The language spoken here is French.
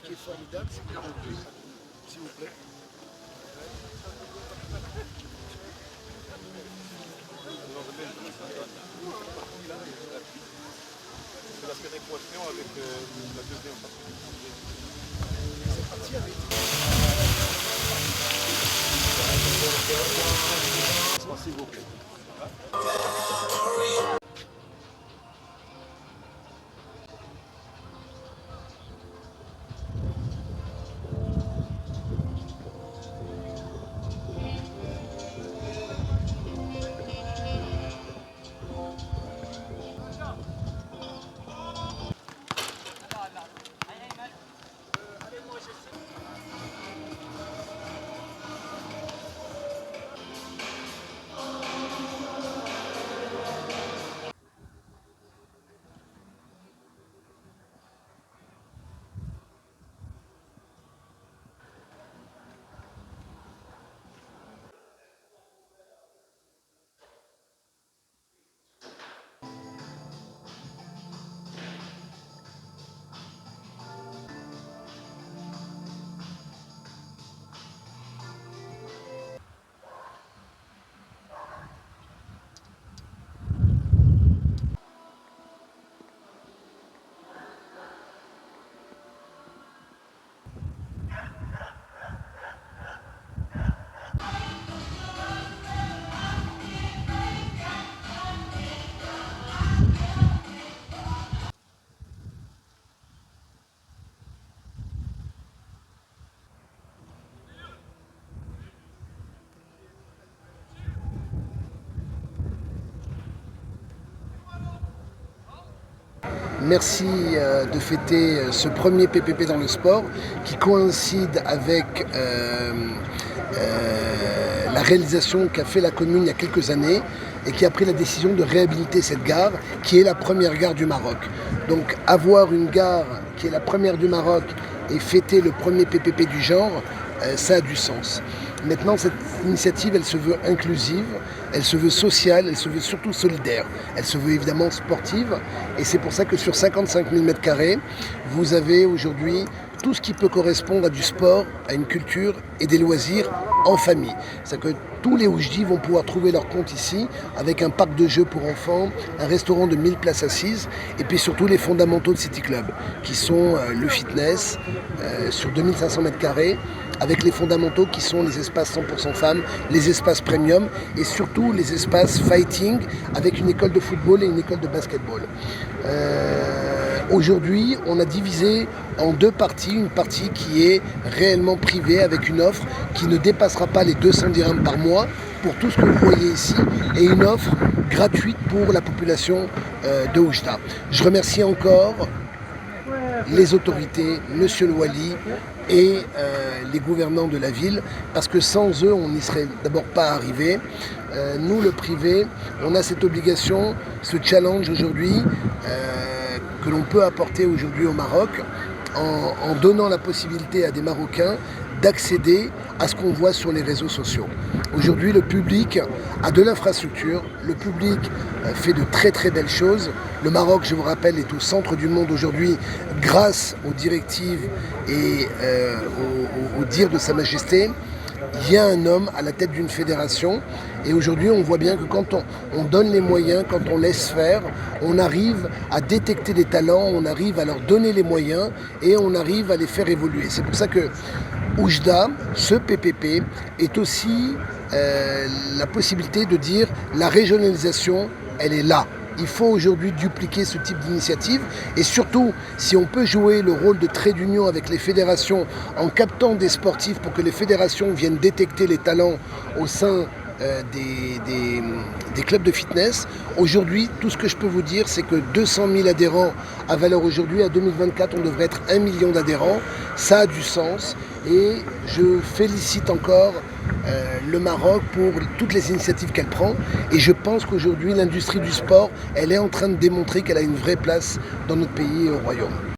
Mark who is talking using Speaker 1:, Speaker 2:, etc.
Speaker 1: qui est formidable, c'est qu'aujourd'hui, s'il vous plaît. C'est la péréquation avec la deuxième partie. Cette partie avait été... S'il vous plaît. Merci de fêter ce premier PPP dans le sport qui coïncide avec la réalisation qu'a fait la commune il y a quelques années et qui a pris la décision de réhabiliter cette gare qui est la première gare du Maroc. Donc avoir une gare qui est la première du Maroc et fêter le premier PPP du genre, ça a du sens. Maintenant, cette initiative, elle se veut inclusive, elle se veut sociale, elle se veut surtout solidaire. Elle se veut évidemment sportive et c'est pour ça que sur 55 000 m², vous avez aujourd'hui tout ce qui peut correspondre à du sport, à une culture et des loisirs en famille. C'est-à-dire que tous les Oujdi vont pouvoir trouver leur compte ici avec un parc de jeux pour enfants, un restaurant de 1000 places assises et puis surtout les fondamentaux de City Club qui sont le fitness sur 2500 m², avec les fondamentaux qui sont les espaces 100% femmes, les espaces premium et surtout les espaces fighting avec une école de football et une école de basketball. Aujourd'hui, on a divisé en deux parties, une partie qui est réellement privée avec une offre qui ne dépassera pas les 200 dirhams par mois pour tout ce que vous voyez ici et une offre gratuite pour la population de Oujda. Je remercie encore les autorités, Monsieur le Wali et les gouvernants de la ville, parce que sans eux, on n'y serait d'abord pas arrivé. Nous, le privé, on a cette obligation, ce challenge aujourd'hui que l'on peut apporter aujourd'hui au Maroc en donnant la possibilité à des Marocains d'accéder à ce qu'on voit sur les réseaux sociaux. Aujourd'hui, le public a de l'infrastructure, le public fait de très très belles choses. Le Maroc, je vous rappelle, est au centre du monde aujourd'hui grâce aux directives et aux dires de Sa Majesté. Il y a un homme à la tête d'une fédération et aujourd'hui on voit bien que quand on donne les moyens, quand on laisse faire, on arrive à détecter des talents, on arrive à leur donner les moyens et on arrive à les faire évoluer. C'est pour ça que Oujda, ce PPP, est aussi la possibilité de dire la régionalisation, elle est là. Il faut aujourd'hui dupliquer ce type d'initiative et surtout, si on peut jouer le rôle de trait d'union avec les fédérations en captant des sportifs pour que les fédérations viennent détecter les talents au sein des clubs de fitness. Aujourd'hui, tout ce que je peux vous dire, c'est que 200 000 adhérents à valeur aujourd'hui, à 2024, on devrait être 1 million d'adhérents. Ça a du sens et je félicite encore le Maroc pour toutes les initiatives qu'elle prend et je pense qu'aujourd'hui l'industrie du sport elle est en train de démontrer qu'elle a une vraie place dans notre pays et au royaume.